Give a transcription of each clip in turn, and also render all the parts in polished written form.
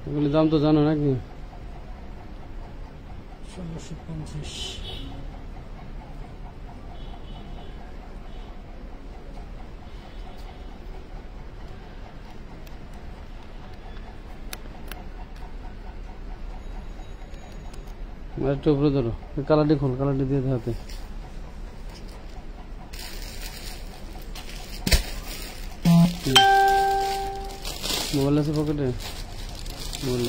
এগুলি দাম তো জানো নাকি? 1650। একটু উপরে ধরো, কালারটি খোল, কালারটি দিয়ে হাতে। মোবাইল আছে পকেটে? মোবাইল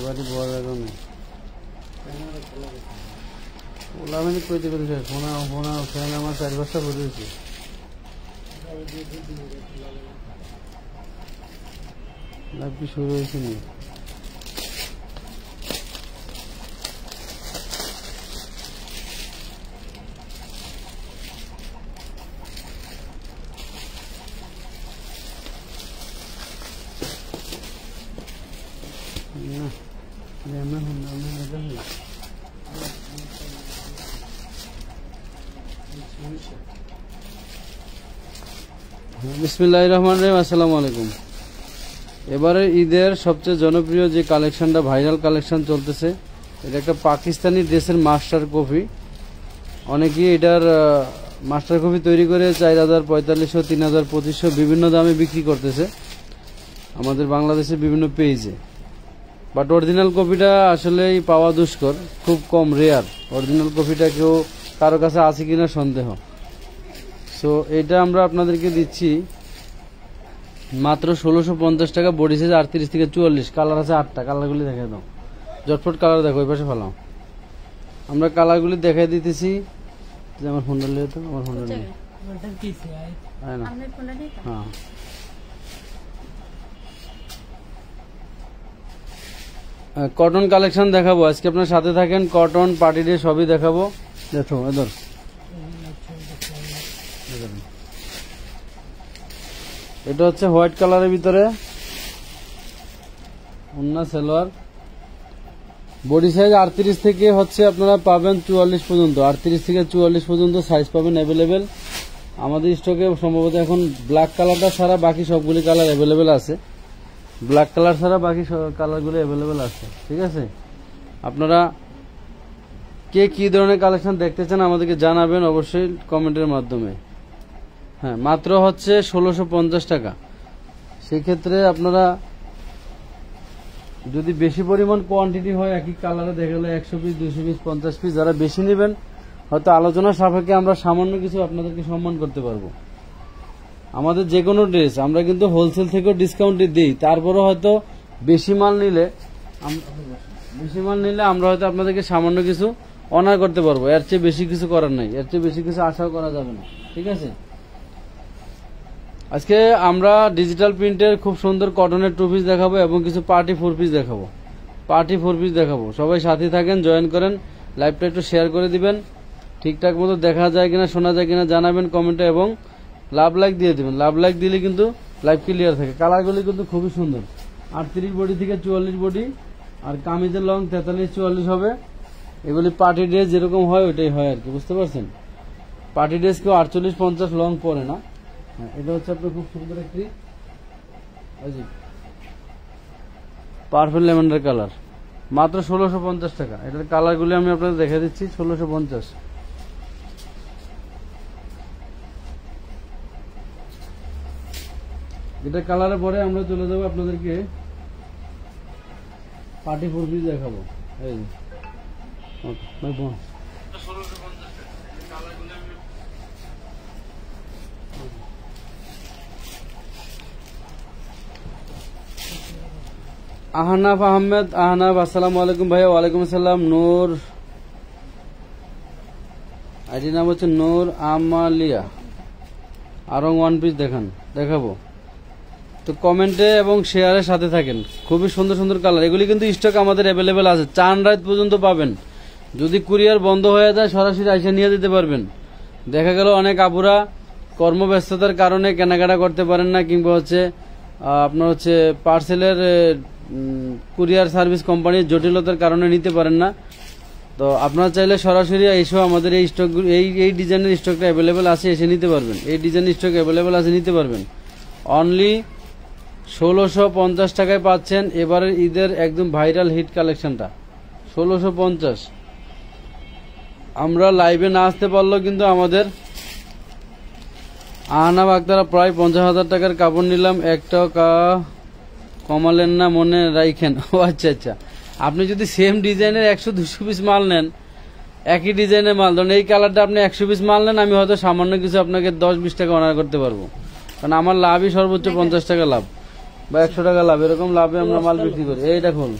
বাড়ি বড় এখন ওলা আমি কইতে পেরেছি ফোনা ফোনা ফ্যান আমার 4 বছর পড়েছে। লাইভ কি শুরু হয়েছে নি? বিসমিল্লাহির রহমানির রহিম। আসসালামু আলাইকুম। এবারে ঈদের সবচেয়ে জনপ্রিয় যে কালেকশনটা, ভাইরাল কালেকশন চলতেছে, এটা একটা পাকিস্তানি ড্রেসের মাস্টার কপি। অনেকেই এটার মাস্টার কপি তৈরি করে 4000, 4500, 3000, 2500 বিভিন্ন দামে বিক্রি করতেছে আমাদের বাংলাদেশের বিভিন্ন পেজে। বাট অরিজিনাল কপিটা আসলেই পাওয়া দুষ্কর, খুব কম, রেয়ার। অরিজিনাল কপিটা কেউ কারো কাছে আছে কিনা সন্দেহ। সো এটা আমরা আপনাদেরকে দিচ্ছি মাত্র 1650 টাকা। বডি সাইজ 38 থেকে 44, কালার আছে 8টা। কালারগুলি দেখাই দাও, জটফট কালার দেখো, ওই পাশে ফেলাও। আমরা কালারগুলি দেখাই দিতেছি। আমার ফোনটা নিয়ে তো, আমার ফোনটা নিয়ে না। হ্যাঁ, কটন কালেকশন দেখাবো আজকে, আপনার সাথে থাকেন। কটন, পার্টি ডে সবই দেখাবো। দেখো এদের এটা হচ্ছে হোয়াইট কালারের ভিতরে, ওন্না সালোয়ার। বডি সাইজ 38 থেকে হচ্ছে আপনারা পাবেন 44 পর্যন্ত। 38 থেকে 44 পর্যন্ত সাইজ পাবেন অ্যাভেলেবেল আমাদের স্টকে। সম্ভবত এখন ব্ল্যাক কালারটা ছাড়া বাকি সবগুলি কালার অ্যাভেলেবেল আছে। ব্ল্যাক কালার ছাড়া বাকি সব কালারগুলো অ্যাভেলেবেল আছে। ঠিক আছে, আপনারা কে কি ধরনের কালেকশন দেখতে চান আমাদেরকে জানাবেন অবশ্যই কমেন্টের মাধ্যমে। হ্যাঁ, মাত্র হচ্ছে 1650 টাকা। সেক্ষেত্রে আপনারা যদি বেশি পরিমাণ কোয়ান্টিটি হয়, একই কালারে দেখা গেলে 100 পিস, 200 পিস, 50 পিস, যারা বেশি নেবেন হয়তো আলোচনা সাপেক্ষে আমরা সামান্য কিছু আপনাদেরকে সম্মান করতে পারবো। আমাদের যে কোনো ড্রেস আমরা কিন্তু হোলসেল থেকেও ডিসকাউন্টে দিই। তারপরে হয়তো বেশি মাল নিলে আমরা হয়তো আপনাদেরকে সামান্য কিছু অনার করতে পারবো। এর চেয়ে বেশি কিছু করার নাই, এর চেয়ে বেশি কিছু আশাও করা যাবে না। ঠিক আছে, আজকে আমরা ডিজিটাল প্রিন্টের খুব সুন্দর কটনের 2 পিস দেখাবো এবং কিছু পার্টি 4 পিস দেখাবো। সবাই সাথে থাকেন, জয়েন করেন, লাইভটা একটু শেয়ার করে দিবেন। ঠিকঠাক মতো দেখা যায় কিনা, শোনা যায় কিনা জানাবেন কমেন্টে, এবং লাভ লাইক দিয়ে দিবেন। লাভ লাইক দিলে কিন্তু লাইভ ক্লিয়ার থাকে। কালারগুলি কিন্তু খুবই সুন্দর। 38 বডি থেকে 44 বডি, আর কামিজের লং 43-44 হবে। এগুলি পার্টি ড্রেস যেরকম হয় ওইটাই হয় আর কি, বুঝতে পারছেন। পার্টি ড্রেস কেউ 48-50 লং পরে না। এটা হচ্ছে আপনার খুব সুন্দর একটি পার্পল ল্যাভেন্ডার কালার, মাত্র 1650 টাকা। এটার কালারগুলি আমি আপনাদের দেখে দিচ্ছি। 1650। এটা কালারের পরে আমরা চলে যাবো আপনাদেরকে পার্টি 4 পিস দেখাবো। এই আহনাফ আহমেদ, আহনাফ আসসালামু আলাইকুম ভাইয়া। ওয়ালাইকুম আসসালাম। নূর, আইডি নাম হচ্ছে নূর আমালিয়া। আরো 1 পিস দেখাবো। তো কমেন্টে এবং শেয়ারের সাথে থাকেন। খুবই সুন্দর সুন্দর কালার। এগুলি কিন্তু স্টক আমাদের অ্যাভেলেবেল আছে, 4 রাত পর্যন্ত পাবেন। যদি কুরিয়ার বন্ধ হয়ে যায় সরাসরি আইসা নিয়ে যেতে পারবেন। দেখা গেল অনেক আপুরা কর্মব্যস্ততার কারণে কেনাকাটা করতে পারেন না, কিংবা হচ্ছে আপনার হচ্ছে পার্সেলের কুরিয়ার সার্ভিস কোম্পানির জটিলতার কারণে নিতে পারেন না, তো আপনারা চাইলে সরাসরি এসেও আমাদের এই স্টক এই ডিজাইনের স্টকটা অ্যাভেলেবেল আছে, এসে নিতে পারবেন। এই ডিজাইনের স্টক অ্যাভেলেবেল আছে, নিতে পারবেন। অনলি 1650 টাকায় পাচ্ছেন এবারের ঈদের একদম ভাইরাল হিট কালেকশনটা 1650। আমরা লাইভে না আসতে পারলেও কিন্তু আমাদের আহনাব আক্তারা প্রায় 50,000 টাকার কাপড় নিলাম, একটাও কমালেন না, মনে রাখেন। ও আচ্ছা আচ্ছা, আপনি যদি সেম ডিজাইনের 100-200 পিস মাল নেন, একই ডিজাইনের মাল, ধরুন এই কালারটা আপনি 100 পিস মাল নেন, আমি হয়তো সামান্য কিছু আপনাকে 10-20 টাকা অনার করতে পারবো, কারণ আমার লাভই সর্বোচ্চ 50 টাকা লাভ বা 100 টাকা লাভ, এরকম লাভে আমরা মাল বিক্রি করি। এই দেখুন,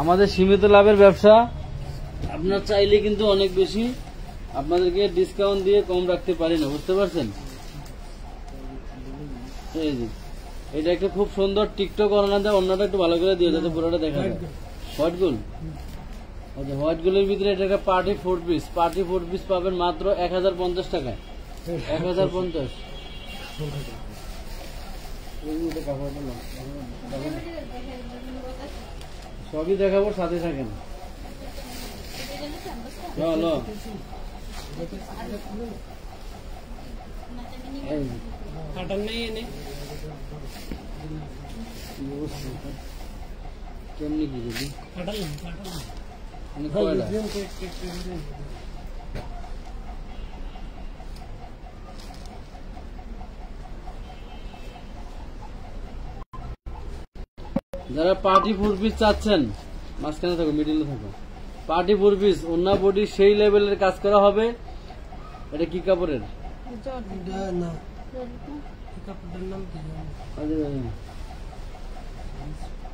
আমাদের সীমিত লাভের ব্যবসা, আপনার চাইলে কিন্তু অনেক বেশি আপনাদেরকে ডিসকাউন্ট দিয়ে কম রাখতে পারি না, বুঝতে পারছেন? এই যে এটা একটা খুব সুন্দর টিকটক অন্যটা দেয়, অন্যটা একটু ভালো করে দিয়ে যাতে পুরোটা দেখা যায়। হোয়াইট গোল, আচ্ছা হোয়াইট গোলের ভিতরে এটা একটা পার্টি 4 পিস, পার্টি 4 পিস পাবেন মাত্র 1050 টাকায়। 1050 সবই দেখাবো, সাথে থাকেন। চলো কেমনি কি দিদি যারা পার্টি 4 পিস চাচ্ছেন, মাঝখানে থাকো, মিডিলে থাকো, পার্টি 4 পিস ওন্না বডি সেই লেভেলের কাজ করা হবে। এটা কি কাপড়ের?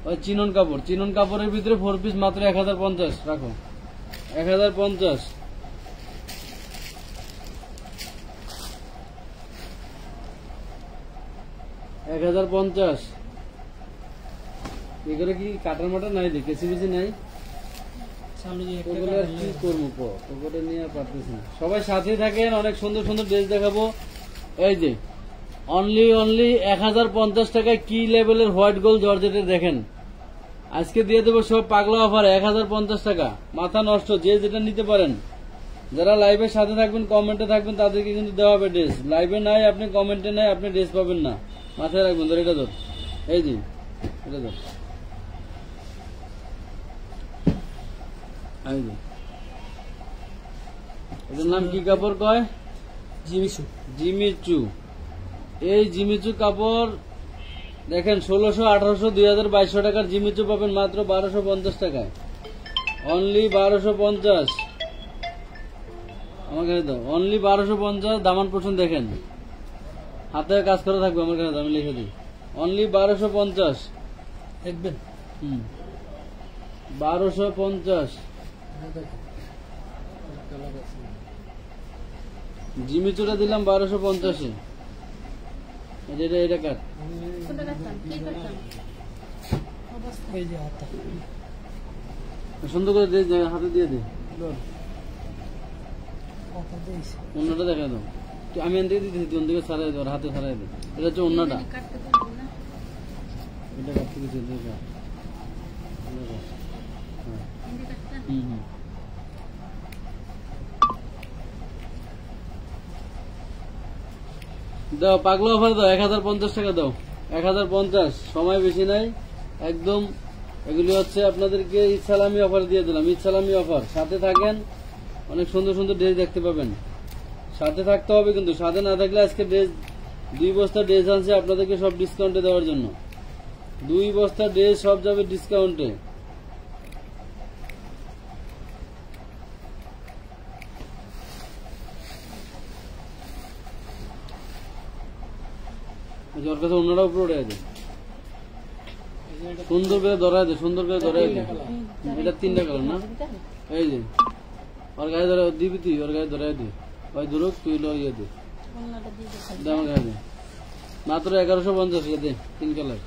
ওই চিনন কাপড়, চিনন কাপড়ের ভিতরে 4 পিস মাত্র 1050 রাখো, 1050। এগুলো কি কাটার মাটার নাই, কেসি বেশি নাই, কি করবো ওগুলো নিয়ে পারতেছি না। সবাই সাথে থাকেন, অনেক সুন্দর সুন্দর ড্রেস দেখাবো। এই যে অনলি 1050 টাকায় কি লেভেলের হোয়াইট গোল্ড জর্জেটের দেখেন, আজকে দিয়ে দেবো সব পাগলা অফার 1050 টাকা, মাথা নষ্ট। যে যেটা নিতে পারেন, যারা লাইভের সাথে থাকবেন, কমেন্টে থাকবেন, তাদেরকে কিন্তু দেওয়া হবে ড্রেস। লাইভে নাই আপনি, কমেন্টে নাই আপনি, ড্রেস পাবেন না, মাথায় রাখবেন। ধর এটা ধর, এই যে এটা ধর, এটার নাম কি কাপড় কয়? জিমিচু। জিমিচু, এই জিমিচু কাপড় দেখেন 1600, 1800, 2000, 2200 টাকার জিমিচু পাবেন মাত্র 1250 টাকায়, অনলি 1250। আমার কাছে দাও, অনলি 1250। দামান পোষণ দেখেন, হাতে কাজ করে থাকবে, আমার কাছে আমি লিখে দিই, অনলি 1250 দেখবেন। 1250 জিমিচুটা দিলাম 1250-এ। এটা কাট, সুন্দর করে হাতে দিয়ে দে, অন্যটা দেখা দাও, আমি এন থেকে দিতেছি, অন্য দিকে ছাড়াই দাও, হাতে ছাড়াই দে। এটা হচ্ছে অন্যটা, এটা কাটতে কিছু দাও, পাগলা অফার দাও, 1050 টাকা দাও, 1050। সময় বেশি নাই একদম। এগুলি হচ্ছে আপনাদেরকে ঈদ সালামি অফার দিয়ে দিলাম, ঈদ সালামি অফার। সাথে থাকেন, অনেক সুন্দর সুন্দর ড্রেস দেখতে পাবেন। সাথে থাকতে হবে কিন্তু, সাথে না থাকলে আজকে ড্রেস 2 বস্তা ড্রেস আনছে আপনাদেরকে সব ডিসকাউন্টে দেওয়ার জন্য। 2 বস্তা ড্রেস সব যাবে ডিসকাউন্টে। ওর কাছে অন্যরা উপরে উঠে আছে, সুন্দর করে ধরাই দে, সুন্দর করে ধরাই দে। এটা 3টা কালার না, এই যে ওর গায়ে ধরে দিবি, তুই ওর গায়ে ধরাই দে, ভাই ধরুক, তুই ইয়ে দে, আমার গায়ে দে, মাত্র 1150 দে, 3 কালার।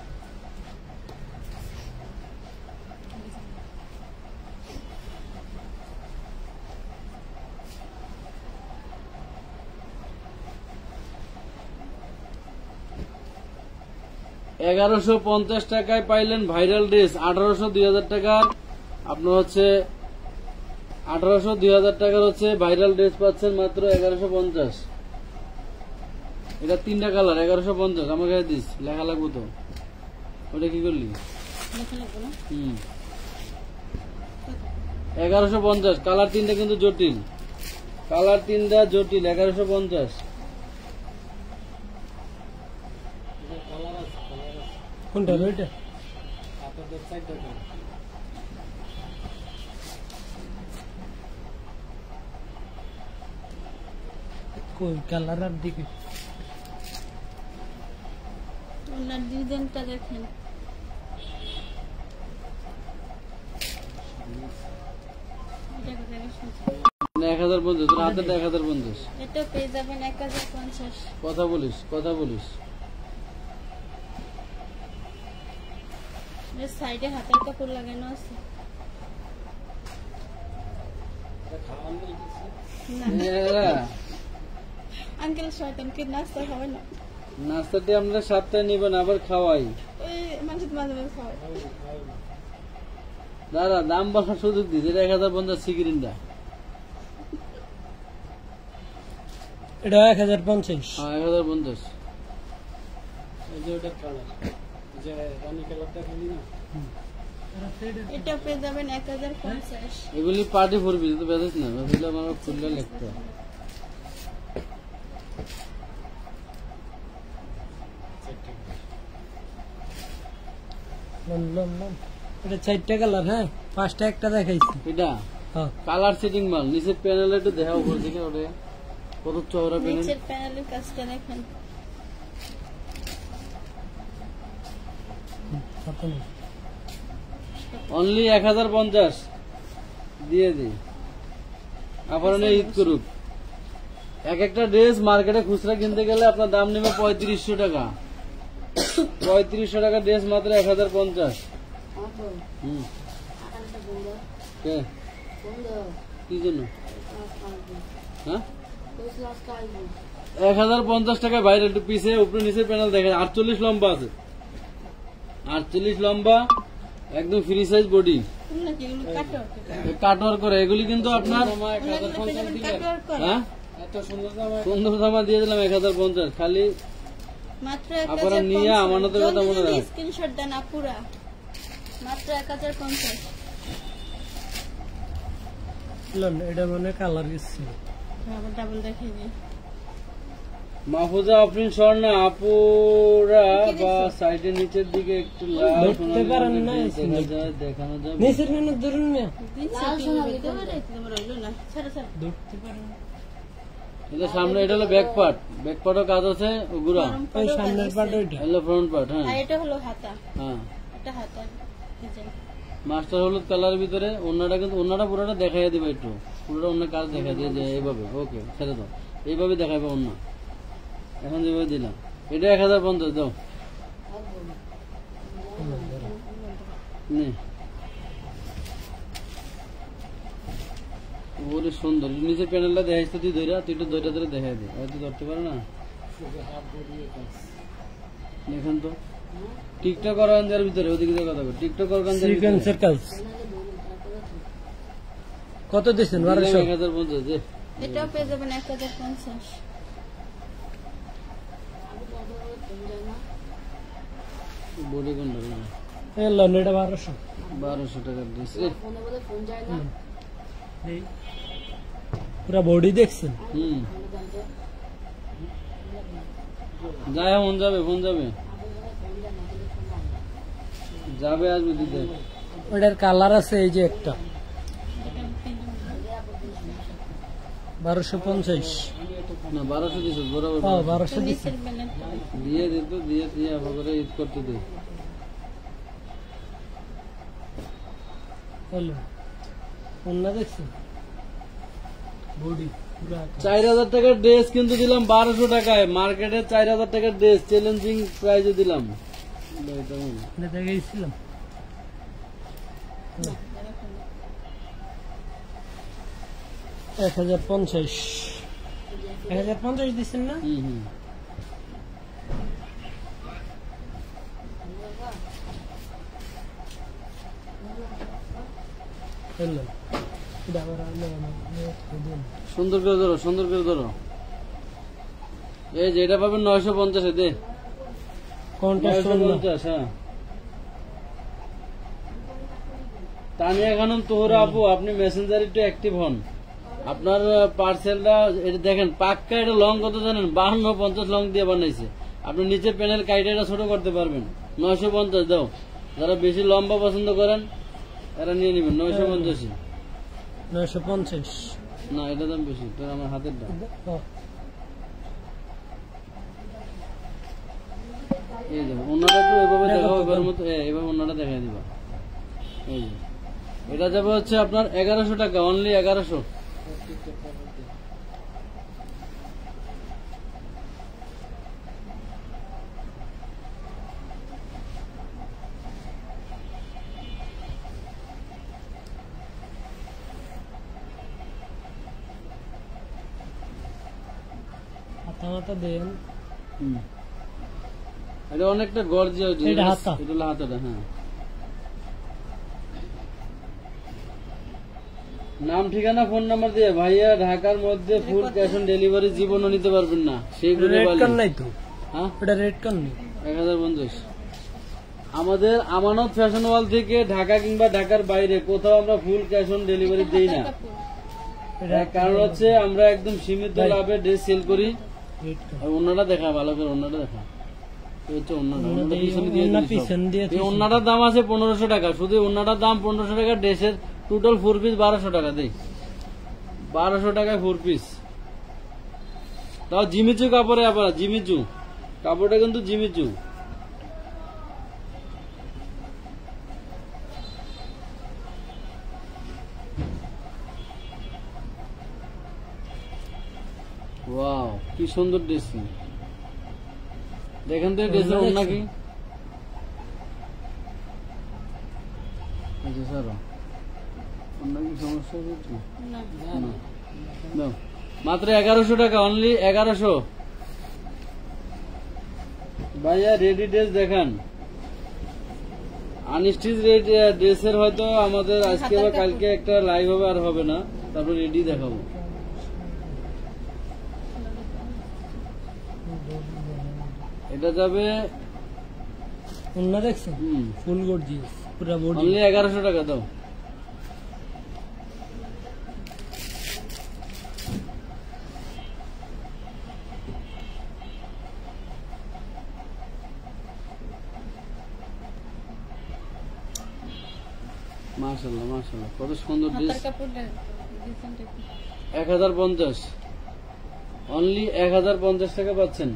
1150 টাকায় পাইলেন ভাইরাল ড্রেস। 1800 2000 টাকার আপনার হচ্ছে 1800 2000 টাকার হচ্ছে ভাইরাল ড্রেস পাচ্ছেন মাত্র 1150। এটা 3টা কালার 1150। আমার কাছে দিস, লেখা লাগবো তো। ওটা কি করলি? 1150 কালার 3টা কিন্তু জটিল, কালার 3টা জটিল। 1150 কোনটা ওইটা? কই কালার আর দিকে ওনার ডিজাইনটা দেখেন। এটা কত টাকা শুনছেন? 1050। তোর হাতে 1050। এটা পেয়ে যাবেন 1050। কথা বলিস, কথা বলিস। এর সাইডে হাতের কাপড় লাগানো আছে। না আঙ্কেল শয়তানকে নাস্তা খাওয়াই না। নাস্তাটি আমরা সপ্তাহে নিবেন, আবার খাওয়াই। ওই মানুষ মাঝে মাঝে খাওয়াই। দাদা দাম বলার সুযোগ দিস। এটা 1050 সিগ্রিনটা। এটা 1050। হ্যাঁ 1050। এই যে ওটা কালার, যে রানী কালারটা খালি না। এটা পেয়ে যাবেন 1050। এগুলি পার্টি ফুরবি তো বেঁধেছ না, বেঁধেলে আমার খুললে লিখতে। এটা 4টা কালার। হ্যাঁ 5টা একটা দেখাইছি। এটা হ্যাঁ কালার সেটিং মাল। নিচের প্যানেলে একটু দেখা, উপর দিকে ওটা কত চওড়া প্যানেল। নিচের প্যানেলের কাজটা দেখেন। অনলি 1050 দিয়ে দিই। আবার ঈদ করুক। এক একটা ড্রেস মার্কেটে খুচরা কিনতে গেলে আপনার দাম নেবে 3500 টাকা। 3500 টাকা ড্রেস মাত্র 1050। কে কি জন্য? হ্যাঁ 1050 টাকা বাইরে একটু পিছে উপরে নিচে প্যানেল দেখেন। 48 লম্বা আছে, 48 লম্বা, একদম ফ্রি সাইজ বডি, কাটওয়ার করে। এগুলি কিন্তু আপনার হ্যাঁ সুন্দর জামা দিয়ে দিলাম 1050 খালি। মাত্র আপনারা নিয়ে আমানতের কথা মনে রাখেন। স্ক্রিনশট দেন আপুরা। মাত্র 1050। এটা মানে কালার গেছে। আবার ডাবল দেখিয়ে দিই। মাহফুজা আফরিন স্বর্ণা আপুরা বা সাইডের নিচের দিকে একটু লাল ধরতে পারেন না, দেখা যায়, দেখানো যাবে। নিচের মেনু ধরুন না, ধরতে পারেন। এটা সামনে, এটা হলো ব্যাক পার্ট, ব্যাক পার্টও কাজ আছে। ওগুলা ওই সামনের পার্ট, ওইটা হলো ফ্রন্ট পার্ট। হ্যাঁ আর এটা হলো হাতা। হ্যাঁ এটা হাতা ডিজাইন। মাস্টার হলুদ কালারের ভিতরে। ওন্নাটা কিন্তু ওন্নাটা পুরোটা দেখাই দিবে, একটু পুরোটা অন্য কাজ দেখা দিয়ে যে এইভাবে। ওকে ছেড়ে দাও, এইভাবে দেখাবে অন্য। এখন যেভাবে দিলাম এটা 1050 দাও। ওরে সুন্দর। নিচের প্যানেলটা দেখাইছ তুই ধরে, তুই একটু দইটা ধরে দেখাই দে। তুই ধরতে পারো না দেখেন তো। টিকটক অর্গানজার ভিতরে ওদিকে কথা বল। টিকটক অর্গানজার সিকোয়েন্সের কাজ কত দিচ্ছেন? 1050 দে। এটাও পেয়ে যাবেন 1050। বডি কোনটা? এটা 1200। 1200 টাকার ড্রেস। পুরা বডি দেখছেন? যায় মন যাবে, ফোন যাবে, যাবে আসবে দিতে। ওটার কালার আছে এই যে একটা 1250 না 1200 দিছ বরাবর। 1200 দিচ্ছে। দিয়ে দিত, দিয়ে দিয়ে আবার করে ঈদ করতে দে। হলো অন্য দেখছেন বডি পুরা 4000 টাকার ড্রেস কিন্তু দিলাম 1200 টাকায়। মার্কেটে 4000 টাকার ড্রেস চ্যালেঞ্জিং প্রাইজে দিলাম। না দেখাইছিলাম 1050। 1050 দিচ্ছেন না? এলেন এটা আবার সুন্দর করে ধরো, সুন্দর করে ধরো। এই যে এটা পাবেন 950 দে, কন্ট্রাস্ট 950। হ্যাঁ, তানিয়া খানম তোহরা আপু, আপনি মেসেঞ্জার একটু অ্যাক্টিভ হন। আপনার পার্সেলটা এটা দেখেন, পাক্কা এটা লং কত জানেন? 52-50 লং দিয়ে বানাইছে। আপনি নিচে প্যানেল কাইটে এটা ছোট করতে পারবেন। 950 দাও। যারা বেশি লম্বা পছন্দ করেন এরা নিয়ে নেবেন। 950। 950 না, এটা দাম বেশি, তোর আমার হাতের দাম। এই দেখো, অন্যটা একটু এভাবে দেখাও, এবার মতো এভাবে অন্যটা দেখাই দিবা। এই যে এটা যাবে হচ্ছে আপনার 1100 টাকা, অনলি 1100। হাতা দেন। এটা অনেকটা গর্জিয়াস। এটা হাতা। এটা হলো হাতাটা। হ্যাঁ, নাম ঠিকানা ফোন নাম্বার দিয়ে ভাইয়া, ঢাকার মধ্যে ফুল ক্যাশ অন ডেলিভারি জীবনও নিতে পারবেন না। সেইগুলো রেড কার্ড নাই তো? হ্যাঁ, এটা রেড কার্ড নেই। 1050। আমাদের আমানত ফ্যাশন ওয়াল থেকে ঢাকা কিংবা ঢাকার বাইরে কোথাও আমরা ফুল ক্যাশ অন ডেলিভারি দেই না। এর কারণ হচ্ছে আমরা একদম সীমিত লাভে ড্রেস সেল করি। রেড কার্ড আর অন্যটা দেখা, ভালো করে অন্যটা দেখা। এই হচ্ছে অন্যটা, অন্যটা পিছনে দিয়ে অন্য দিই সব। পিছন দিয়ে এই অন্যটার দাম আছে 1500 টাকা, শুধু অন্যটার দাম 1500 টাকা। ড্রেসের টোটাল 4 পিস 1200 টাকা দেই। 1200 টাকায় 4 পিস। তাও জিমিচু কাপড়ে, আবার জিমিচু কাপড়টা কিন্তু জিমিচু। ওয়াও, কি সুন্দর ড্রেস। দেখেন তো ড্রেসের ওড়না কি। আচ্ছা স্যার, ওড়না কি সমস্যা হচ্ছে? না না। দাও। মাত্র 1100 টাকা, অনলি 1100। ভাইয়া রেডি ড্রেস দেখান। আনস্টিচ ড্রেসের হয়তো আমাদের আজকে বা কালকে একটা লাইভ হবে, আর হবে না। তারপর রেডি দেখাবো। এটা যাবে অন্য দেখছেন? ফুল গর্জিয়াস পুরো বডি। অনলি 1100 টাকা দাও। মাশাআল্লাহ, মাশাআল্লাহ, কত সুন্দর ড্রেস। হাতার কাপড়টা ডিসেন্ট একটু। 1050, অনলি 1050 টাকা পাচ্ছেন।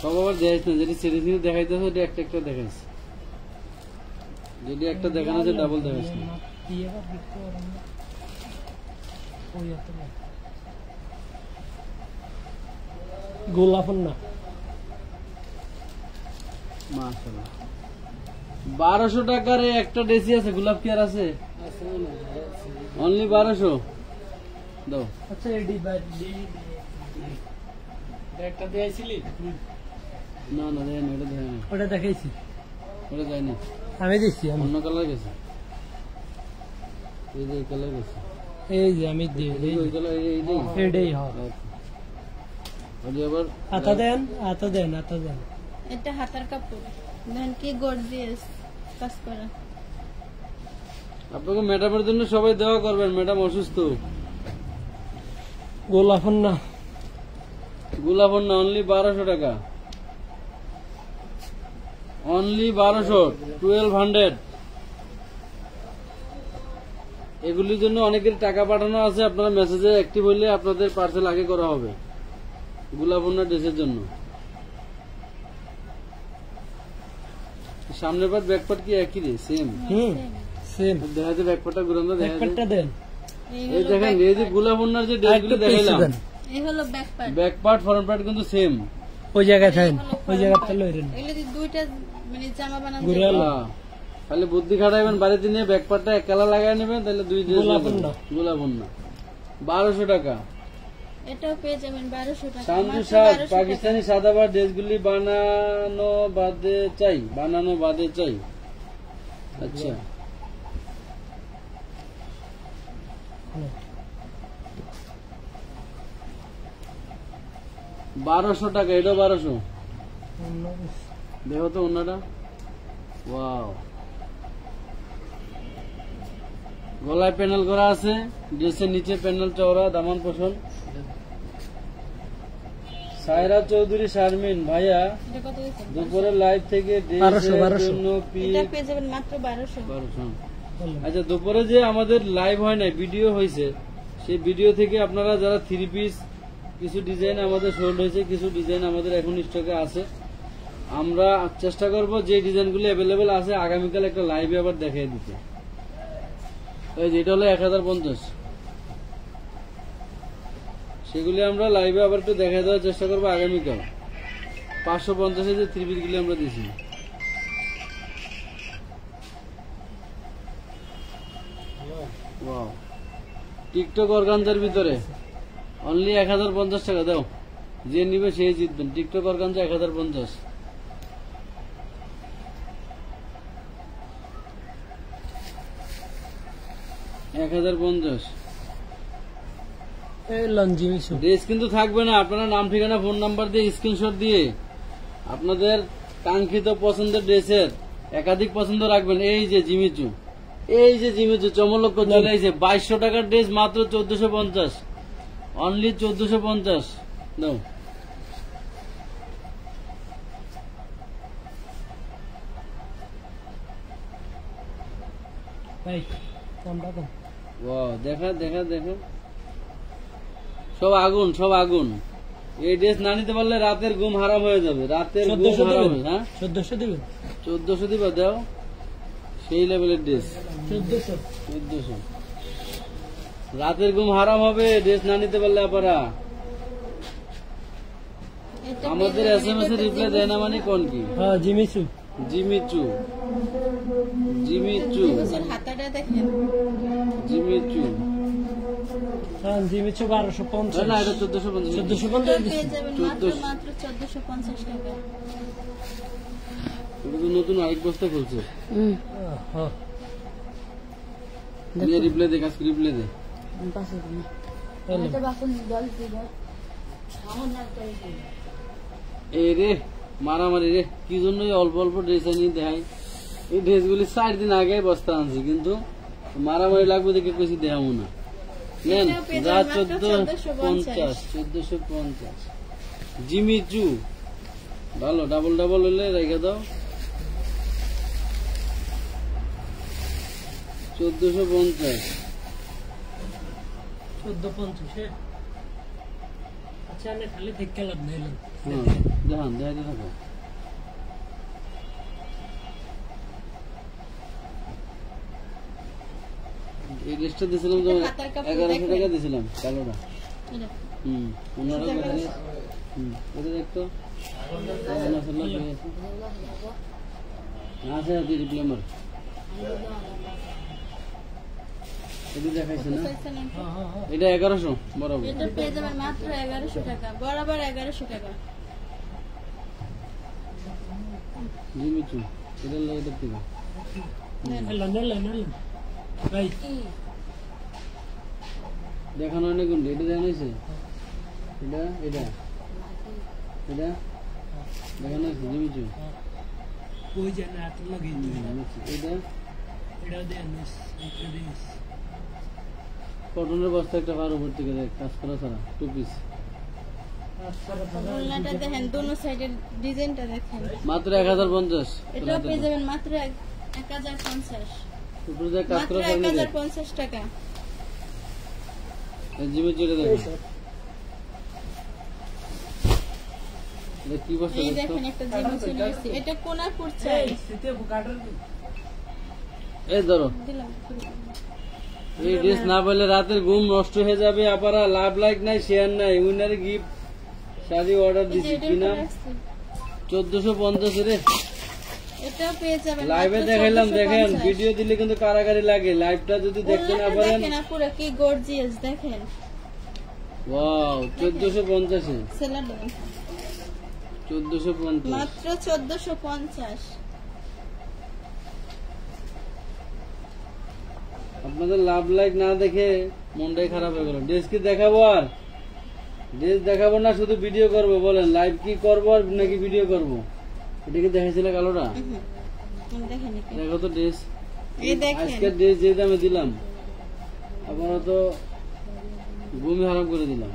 সব আবার দেখাইছে না, যেটি সিরিজ দেখাইতে হবে ওটা একটা একটা দেখাইছে। যদি একটা দেখানো আছে ডাবল দেখাইছে। গোলাপ না মাশাআল্লাহ, 1200 টাকার একটা ড্রেসই আছে। গোলাপ কি আর আছে? অনলি 1200 দাও। আচ্ছা এডি বাই একটা দিয়েছিলি? না না, দেখেন ওটা দেখেন, ওটা দেখাইছি, ওটা যায়নি। আমি দেখছি। আমি অন্য কালার গেছে, এই যে কালার গেছে, এই যে আমি দিই ওই কালার এইটাই। এডেই হয়। ওই আবার আতা দেন, আতা দেন, আতা দেন। এটা হাতার কাপড় দেখেন কি গর্জিয়াস কাজ করা। আপনাকে ম্যাডামের জন্য সবাই দেওয়া করবেন, ম্যাডাম অসুস্থ। গোলাপ না, গোলাপ না, অনলি 1200 টাকা, অনলি 1200, 1200। এগুলির জন্য অনেকের টাকা পাঠানো আছে, আপনারা মেসেজে অ্যাক্টিভ হইলে আপনাদের পার্সেল আগে করা হবে। গোলাপ ড্রেসের জন্য সামনের পাট ব্যাক পাট কি একই রে? সেম। সেম। দেখা যায় ব্যাক পাটটা ঘুরানো, দেখা যায়। ব্যাকপার্টটা দেন। এই দেখেন, এই যে গোলাপ যে ড্রেসগুলো দেখাইলাম, এই হলো back part. Back part front part কিন্তু সেম। ওই জায়গায় থাকেন, ওই জায়গাতে লইরেন। এগুলো কি দুইটা মানে জামা বানাতে ঘুরে এলো। খালি বুদ্ধি খাটাইবেন, বাড়িতে নিয়ে ব্যাক পার্টটা এক কালার লাগাই নেবেন, তাহলে দুই ড্রেস গোলাপ না। গোলাপ না। 1200 টাকা, এটাও পেয়ে যাবেন 1200 টাকা। শান্তু মাত্র সাদ 1200 পাকিস্তানি সাদাবার ড্রেসগুলি বানানো বাদে চাই। আচ্ছা, 1200 টাকা। এটাও 1200। দেখো তো অন্যটা। ওয়াও, গলায় প্যানেল করা আছে, ড্রেসের নিচে প্যানেল চওড়া, দামান পছন্দ। সায়রা চৌধুরী শারমিন ভাইয়া এটা কত দিচ্ছেন? দুপুরে লাইভ থেকে ড্রেসের জন্য এটা পেয়ে যাবেন মাত্র 1200। 1200। আচ্ছা, দুপুরে যে আমাদের লাইভ হয় না, ভিডিও হয়েছে, সেই ভিডিও থেকে আপনারা যারা 3 পিস কিছু ডিজাইন আমাদের সোল্ড হয়েছে, কিছু ডিজাইন আমাদের এখন স্টকে আছে। আমরা চেষ্টা করব যে ডিজাইনগুলো অ্যাভেলেবেল আছে আগামীকাল একটা লাইভে আবার দেখিয়ে দিতে। এই যেটা হলো 1050, সেগুলি আমরা লাইভে আবার একটু দেখা দেওয়ার চেষ্টা করবো আগামীকাল। 550 যে 3 পিসগুলি আমরা দিয়েছি। ওয়াও, টিকটক অর্গানজার ভিতরে অনলি 1050 টাকা দাও, যে নিবে সেই জিতবেন। TikTok organza 1050। ড্রেস কিন্তু থাকবে না, আপনারা নাম ঠিকানা ফোন নাম্বার দিয়ে স্ক্রিনশট দিয়ে আপনাদের কাঙ্ক্ষিত পছন্দের ড্রেসের একাধিক পছন্দ রাখবেন। এই যে জিমিচু চমলক্ষ চলে এসেছে। 2200 টাকার ড্রেস মাত্র 1450, অনলি 1450 দাও। দেখা সব আগুন। এই ড্রেস না নিতে পারলে রাতের ঘুম হারাম হয়ে যাবে। রাতের ঘুম হারাম হবে। হ্যাঁ, 1400 দিবা, দাও। সেই লেভেলের ড্রেস 1400। রাতের ঘুম হারাম হবে ড্রেস না নিতে পারলে। আপনারা আমাদের SMS এর রিপ্লাই দেয় না মানে কোন কি? হ্যাঁ, জিমিচু হাতাটা দেখেন। হ্যাঁ, জিমিচু 1250। না, এটা 1450। 1450 পেয়ে যাবেন মাত্র 1450 টাকা। এটা তো নতুন আরেক বস্তা খুলছে। হ্যাঁ, রিপ্লাই দে, কাজ রিপ্লাই দে। এই রে মারামারি রে, কি জন্য অল্প অল্প ড্রেস আনিয়ে দেখাই। এই ড্রেসগুলি 4 দিন আগে বস্তা আনছি, কিন্তু মারামারি লাগবে দেখে কিছু দেখাবো না। নেন যা 1450। জিমিচু ভালো, ডাবল হলে রেখে দাও। 1450। 1450। আচ্ছা, আমি খালি থেকে লাভ নাই। হ্যাঁ, দেখাতে থাকো। এই ড্রেসটা দিয়েছিলাম তো 1100 টাকা দিয়েছিলাম, কালোটা। ওনারা কোথায়? এটা দেখতো আছে রিপ্লেমার। এটা দেখাইছে না, এটা 1100 বরাবর। এটা পেয়ে যাবেন মাত্র 1100 টাকা, বরাবর 1100 টাকা। জিমিচু এটা লাগে দেখতে ভাই দেখানো অনেক গুণ। এটা দেখানো হয়েছে, এটা দেখানো হয়েছে জিমিচু। ওই যে না তো লাগিয়ে দিই। এটা দেন কটনের বস্তা একটা পার উপর থেকে কাজ করা ছাড়া 2 পিস। ওলনাটা দেখেন, দোনো সাইডের ডিজাইনটা দেখেন। মাত্র 1050। এটা পেয়ে যাবেন মাত্র 1050। উপরে যা কাজ মাত্র করা ছাড়া 1050 টাকা। জিমিচু এটা দেখো, কি বস্তা এই দেখেন একটা জিমিচু নিয়েছি, এটা কোনারপুর চাই। এই ধরো, দিলাম। এই ড্রেস না পেলে রাতের ঘুম নষ্ট হয়ে যাবে। আপনারা লাভ লাইক নাই, শেয়ার নাই। উইনারে গিফট শাড়ি অর্ডার দিচ্ছি, কি নাম? 1450 রে। এটাও পেয়ে যাবেন লাইভে দেখাইলাম, দেখেন ভিডিও দিলে কিন্তু কারাগারি লাগে। লাইভটা যদি দেখতে না পারেন, দেখেন পুরো কি গর্জিয়াস দেখেন। ওয়াও 1450 এ সেলার দেবেন 1450 মাত্র 1450। আপনাদের লাভ লাইক না দেখে মনটাই খারাপ হয়ে গেল। ড্রেস কি দেখাবো আর ড্রেস দেখাবো না শুধু ভিডিও করব? বলেন লাইভ কি করবো আর নাকি ভিডিও করব? এটা কি দেখাইছিল কালোটা? দেখেন একে। দেখো তো ড্রেস, এই দেখেন আজকে ড্রেস যে দামে দিলাম আপনারা তো ভূমি হারাম করে দিলাম।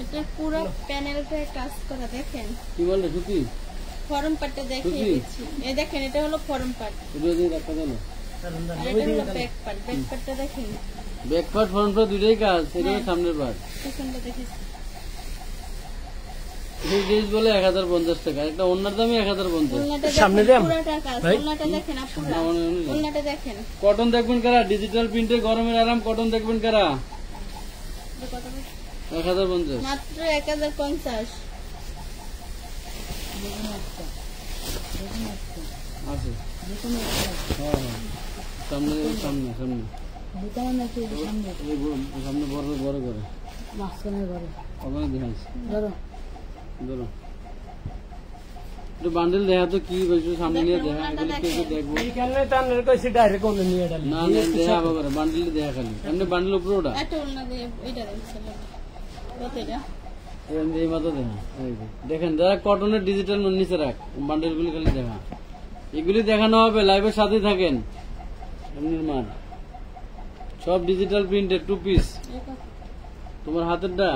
এটা পুরো প্যানেলটা কাজ করা দেখেন। কি বললে সুতি? ফরম পার্টটা দেখিয়ে সুতি? দিচ্ছি। এই দেখেন এটা হলো ফরম পার্ট এটা দিয়ে দেখা গেল আর এটা হলো ব্যাক পার্ট। ব্যাক পার্টটা দেখেন, ব্যাক পার্ট ফ্রন্ট পার্ট দুইটাই কাজ। এটা হলো সামনের পার্ট। পিছনটা দেখেছি। এই ড্রেস বলে 1050 টাকা, একটা অন্যার দামই 1050। ওলনাটা সামনে দেখেন, দেন। পুরাটা কাজ। ওলনাটা দেখেন আপুরা, না, মানে উনি না। ওলনাটা দেখেন। কটন দেখবেন কারা? ডিজিটাল প্রিন্টে গরমের আরাম কটন দেখবেন কারা? এটা কত করে? 1050 মাত্র 1050। আছে। হ্যাঁ হ্যাঁ সামনে সামনে সামনে এই সামনে বড় বড় করে ওখানে দেখাচ্ছি। ধরো একটু বান্ডেল দেখা তো কি বলছো, সামনে নিয়ে দেখা, এগুলো কি একটু দেখবো। এইখানে তানের কইছি ডাইরেক্ট কোন নিয়ে ডাল না না দেখা বাবা, বান্ডেল দেখা খালি এমনি বান্ডেল উপরে ওটা একটা ওলনা দিয়ে এটা দেখছেন কত এটা? এই মতো দেখা। এই যে, দেখেন যারা কটনের ডিজিটাল নিচে রাখ বান্ডেল গুলি খালি দেখা, এগুলি দেখানো হবে। লাইভের সাথেই থাকেন। এমনি মান সব ডিজিটাল প্রিন্টের 2 পিস। এই কত? তোমার হাতেরটা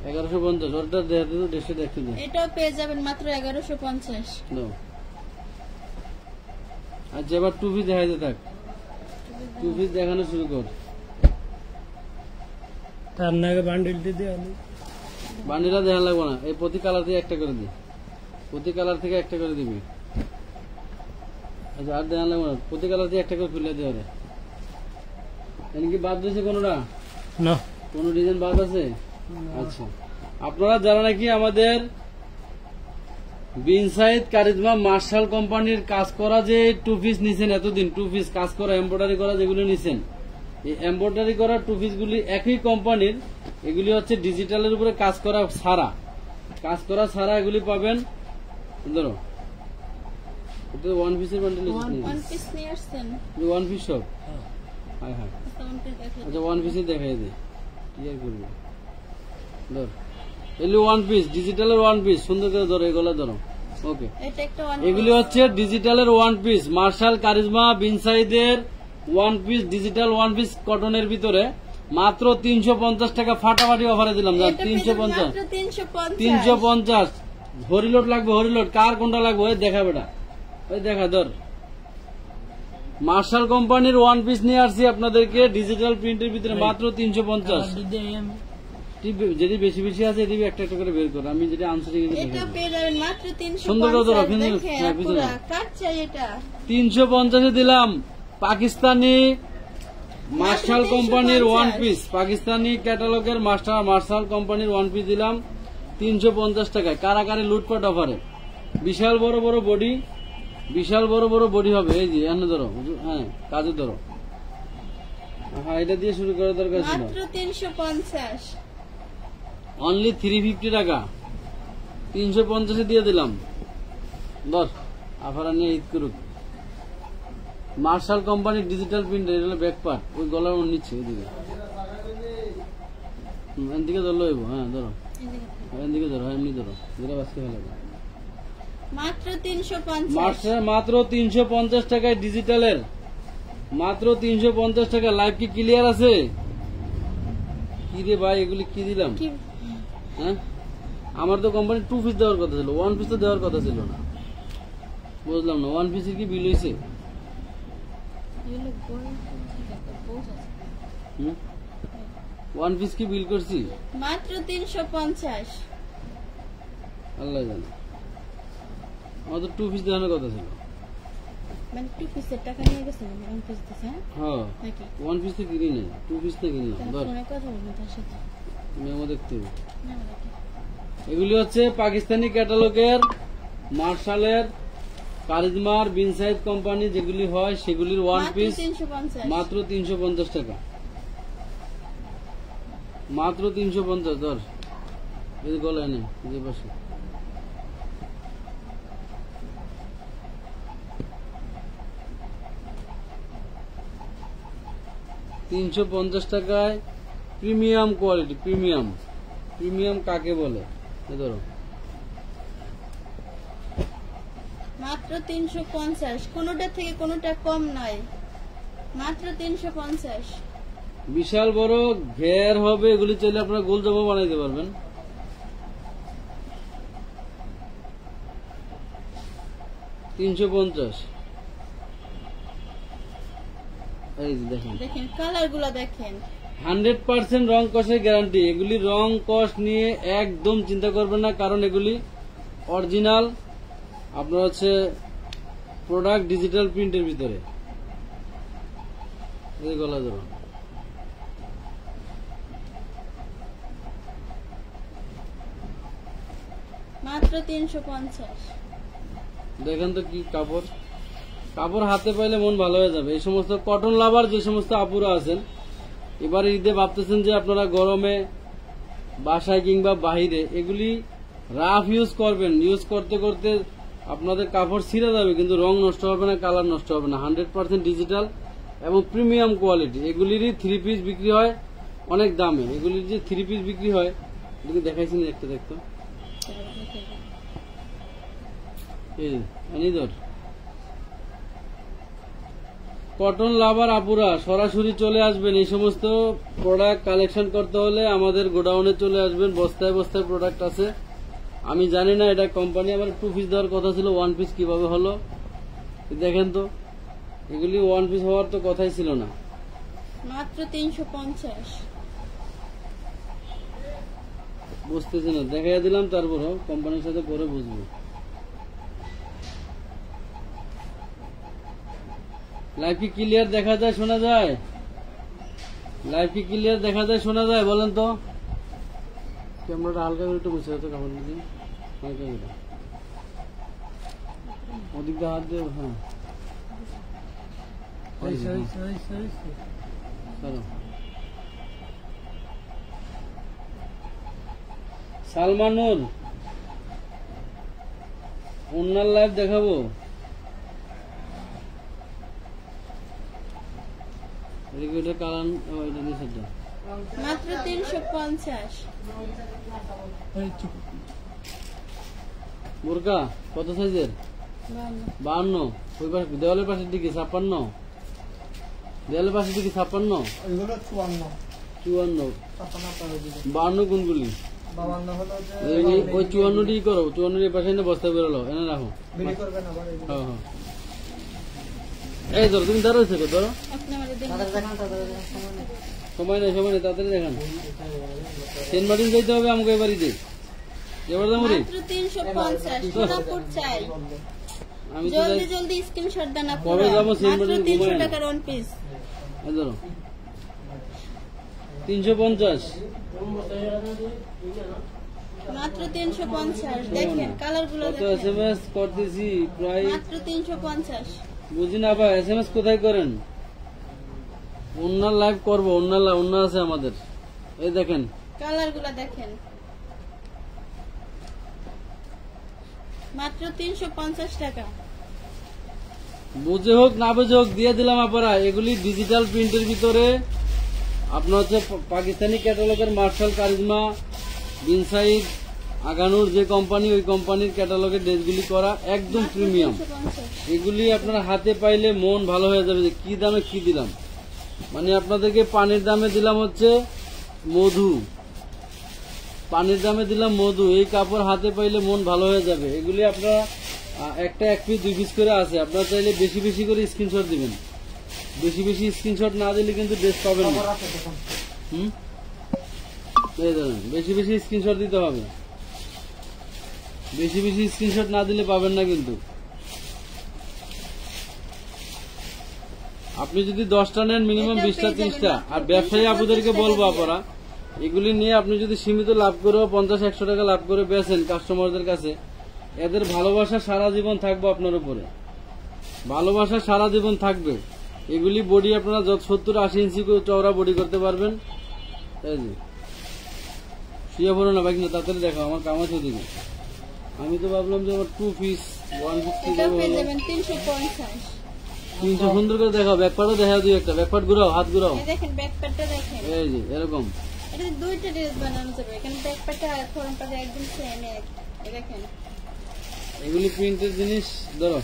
1150, ওটা দেখতে তো দেশে দেখতে দে এটাও পেয়ে যাবেন মাত্র 1150। দাও। আচ্ছা এবার 2 পিস দেখাইতে থাক, 2 পিস দেখানো শুরু কর। তার নাকি বান্ডিলটি দিয়ে আনি বান্ডিলা দেখা লাগবে না, এই প্রতি কালার থেকে একটা করে দি, প্রতি কালার থেকে একটা করে দিবি। আচ্ছা আর দেখা লাগবে না, প্রতি কালার থেকে একটা করে খুলে দেওয়া রে। কি বাদ দিয়েছে কোনোটা? না কোন ডিজাইন বাদ আছে? আচ্ছা আপনারা যারা নাকি আমাদের বিনসাইড কারিজমা মার্শাল কোম্পানির কাজ করা যে 2 পিস নিছেন এতদিন, 2 পিস কাজ করা এমব্রয়ডারি করা যেগুলো নিছেন, এই এমব্রয়ডারি করা 2 পিস গুলি একই কোম্পানির। এগুলি হচ্ছে ডিজিটালের উপরে কাজ করা ছাড়া, কাজ করা ছাড়া এগুলি পাবেন। ধরো এটা 1 পিসের বান্ডেল ওয়ান পিস নিয়ে আসছেন? 1 পিস সব। হ্যাঁ হ্যাঁ আচ্ছা, one piece দেখাই। আচ্ছা 1 পিসে দেখাই দে, ক্লিয়ার করবি। ধর এগুলি 1 পিস ডিজিটালের 1 পিস, সুন্দর করে ধরো, এগুলো ধরো। ওকে এটা একটা ওয়ান এগুলি হচ্ছে ডিজিটালের 1 পিস, মার্শাল কারিজমা বিনসাইডের 1 পিস ডিজিটাল 1 পিস কটনের ভিতরে মাত্র 350 টাকা ফাটাফাটি অফারে দিলাম। জান 350 মাত্র 350। 350 হরিলোড লাগবে, হরিলোড কার কোনটা লাগবে ওই দেখা বেটা, ওই দেখা ধর। মার্শাল কোম্পানির 1 পিস নিয়ে আসছি আপনাদেরকে ডিজিটাল প্রিন্টের ভিতরে মাত্র 350। যদি বেশি বেশি আছে এদিকে একটা একটা করে বের করো, আমি যেটা আনসার এটা পেয়ে যাবেন মাত্র 350। সুন্দর করে ধরো, দেখেন হ্যাঁ, পিছনে। আপুরা, কাট চাই এটা। 350 দিলাম। পাকিস্তানি মার্শাল মাত্র কোম্পানির 1 350 পিস, পাকিস্তানি ক্যাটালগের মার্শাল কোম্পানির 1 পিস দিলাম 350 টাকায়। কারাকারি লুটপাট অফারে। বিশাল বড় বড় বডি, বিশাল বড় বড় বডি হবে। এই যে এখানে ধরো, হ্যাঁ কাজে ধরো। হ্যাঁ এটা দিয়ে শুরু করার দরকার ছিল। মাত্র 350। অনলি 350 টাকা, 350 দিয়ে দিলাম। ধর আফারা নিয়ে ঈদ করুক। মার্শাল কোম্পানির ডিজিটাল প্রিন্টার, এটা হলো ব্যাক পার্ট, ওই গলার নিচ্ছে ওইদিকে। এদিকে ধরলো হইব, হ্যাঁ ধরো, এদিকে ধরো, এমনি ধরো, যেটা বাঁচতে ভালো লাগে। মাত্র 350। মাত্র 350 টাকায় ডিজিটালের, মাত্র 350 টাকা। লাইভ কি ক্লিয়ার আছে? কি রে ভাই এগুলি কি দিলাম? কি হ্যাঁ আমার তো কোম্পানি 2 পিস দেওয়ার কথা ছিল, 1 পিস তো দেওয়ার কথা ছিল না। বুঝলাম না 1 পিসের কি বিল হয়েছে? এগুলো গোল থেকে বহুত আছে। 1 পিস কি বিল করছি? মাত্র 350। আল্লাহ জানে, আমার তো 2 পিস দেওয়ার কথা ছিল। মানে 2 পিসের টাকা নিয়ে গেছেন, 1 পিস দিছে হ্যাঁ নাকি? 1 পিস তো কিনি নাই, 2 পিস তো কিনলাম। ধর ফোনে কথা বলবো তার সাথে। তুমি আমার দেখতে হবে। না নাকি? এগুলি হচ্ছে পাকিস্তানি ক্যাটালগের মার্শালের কারিজমার বিন সাইদ কোম্পানি যেগুলি হয় সেগুলির ওয়ান মাত্র পিস 350 মাত্র 350 টাকা, মাত্র 350। ধর এই যে গলায় নেই, এই যে পাশে। $350 টাকায় প্রিমিয়াম কোয়ালিটি। প্রিমিয়াম, প্রিমিয়াম কাকে বলে? এই ধরো মাত্র 350, কোনোটা থেকে কোনোটা কম নয়, মাত্র 350। বিশাল বড় ঘের হবে, এগুলি চাইলে আপনারা গোল জামা বানাইতে পারবেন। $350। এই যে দেখেন, দেখেন কালার গুলা দেখেন, 100% রং কষের গ্যারান্টি। এগুলি রং কষ নিয়ে একদম চিন্তা করবেন না, কারণ এগুলি অরিজিনাল আপনার হচ্ছে প্রোডাক্ট ডিজিটাল প্রিন্টের ভিতরে। এই গলা ধরো, মাত্র 350। দেখেন তো কি কাপড়, কাপড় হাতে পাইলে মন ভালো হয়ে যাবে। এই সমস্ত কটন লাভার যে সমস্ত আপুরা আছেন, এবারে ঈদে ভাবতেছেন যে আপনারা গরমে বাসায় কিংবা বাহিরে এগুলি রাফ ইউজ করবেন, ইউজ করতে করতে আপনাদের কাপড় ছিঁড়ে যাবে, কিন্তু রং নষ্ট হবে না, কালার নষ্ট হবে না। 100% ডিজিটাল এবং প্রিমিয়াম কোয়ালিটি। এগুলিরই 3 পিস বিক্রি হয় অনেক দামে। এগুলির যে 3 পিস বিক্রি হয়, এগুলি দেখাইছি না, একটা দেখতো এই ধর। কটন লাভার আপুরা সরাসরি চলে আসবেন। এই সমস্ত প্রোডাক্ট কালেকশন করতে হলে আমাদের গোডাউনে চলে আসবেন। বস্তায় বস্তায় প্রোডাক্ট আছে। আমি জানি না এটা কোম্পানি আবার 2 পিস দেওয়ার কথা ছিল, 1 পিস কিভাবে হলো দেখেন তো। এগুলি 1 পিস হওয়ার তো কথাই ছিল না। মাত্র 350। বুঝতেছি না, দেখাই দিলাম, তারপরও কোম্পানির সাথে পরে বুঝবো। লাইভ কি ক্লিয়ার দেখা যায়, শোনা যায়? লাইভ কি ক্লিয়ার দেখা যায়, শোনা যায়? বলেন তো। ক্যামেরাটা হালকা করে একটু বুঝতে হতো, কাপড় দিদি হালকা করে ওদিক দিয়ে হাত দিয়ে। হ্যাঁ চলো। সালমানুর অন্যার লাইভ দেখাবো। মাত্র 350। বোরকা কত সাইজের? 52। ওই পাশে দেওয়ালের পাশের দিকে 56, দেওয়ালের পাশের দিকে 56, 54, 52 কোনগুলি? ওই 54টি করো, 54 পাশে এনে বস্তা বেরোলো, এনে রাখো। হ্যাঁ হ্যাঁ, এই ধরো, তুমি দাঁড়াইছো ধরো, সময় নেই, সময় নেই, তাড়াতাড়ি দেখান। সেন্ট মার্টিন যাইতে হবে আমাকে এবার ঈদে। এবার দাম রে মাত্র 350 সোনাপুর চাই। আমি তো জলদি জলদি স্ক্রিনশট দেন আপনারা। কবে যাবো সেন্ট মাত্র মার্টিন? 300 টাকার ওয়ান পিস। এই ধরো 350। মাত্র 350। দেখেন কালার গুলো কত দেখেন, এসএমএস করতেছি প্রায় মাত্র 350। বুঝি না ভাই, এসএমএস কোথায় করেন? অন্যার লাইভ করবো, অন্য আছে আমাদের। এই দেখেন কালার গুলো দেখেন, মাত্র 350 টাকা। বুঝে হোক না বুঝে হোক দিয়ে দিলাম আপনারা। এগুলি ডিজিটাল প্রিন্টের ভিতরে আপনার হচ্ছে পাকিস্তানি ক্যাটালগের মার্শাল, কারিজমা, বিন সাইদ, আগানুর যে কোম্পানি, ওই কোম্পানির ক্যাটালগের ড্রেসগুলি করা একদম মাত্র প্রিমিয়াম। 350। এগুলি আপনারা হাতে পাইলে মন ভালো হয়ে যাবে যে কি দামে কি দিলাম। মানে আপনাদেরকে পানির দামে দিলাম হচ্ছে মধু, পানির দামে দিলাম মধু। এই কাপড় হাতে পাইলে মন ভালো হয়ে যাবে। এগুলি আপনারা একটা 1 পিস 2 পিস করে আছে, আপনারা চাইলে বেশি বেশি করে স্ক্রিনশট দিবেন। বেশি বেশি স্ক্রিনশট না দিলে কিন্তু ড্রেস পাবেন না। এই ধরেন, বেশি বেশি স্ক্রিনশট দিতে হবে, বেশি বেশি স্ক্রিনশট না দিলে পাবেন না কিন্তু। আপনি যদি 10টা নেন মিনিমাম 20টা 30টা। আর ব্যবসায়ী আপুদেরকে বলবো আপনারা এগুলি নিয়ে আপনি যদি সীমিত লাভ করেও 50-100 টাকা লাভ করে বেচেন কাস্টমারদের কাছে, এদের ভালোবাসা সারা জীবন থাকবে আপনার উপরে, ভালোবাসা সারা জীবন থাকবে। এগুলি বডি আপনারা যত 70-80 ইঞ্চি চওড়া বডি করতে পারবেন। এই যে শুয়ে পড়ো না বাইক না, তাড়াতাড়ি দেখো, আমার কাম আছে ওদিকে। আমি তো ভাবলাম যে আমার 2 পিস 150 এটা পেয়ে যাবেন 350। 300 সুন্দর করে দেখাও, ব্যাকপার্টও দেখাও, দুই একটা ব্যাকপার্ট ঘুরাও, হাত ঘুরাও। এই দেখেন ব্যাকপ্যাকটা দেখেন, এই যে এরকম এটা দুইটা ড্রেস বানানো যাবে। এখানে ব্যাকপ্যাকটা আর ফ্রন্টটা একদম সেম এক। এই দেখেন এগুলি প্রিন্টের জিনিস। ধরো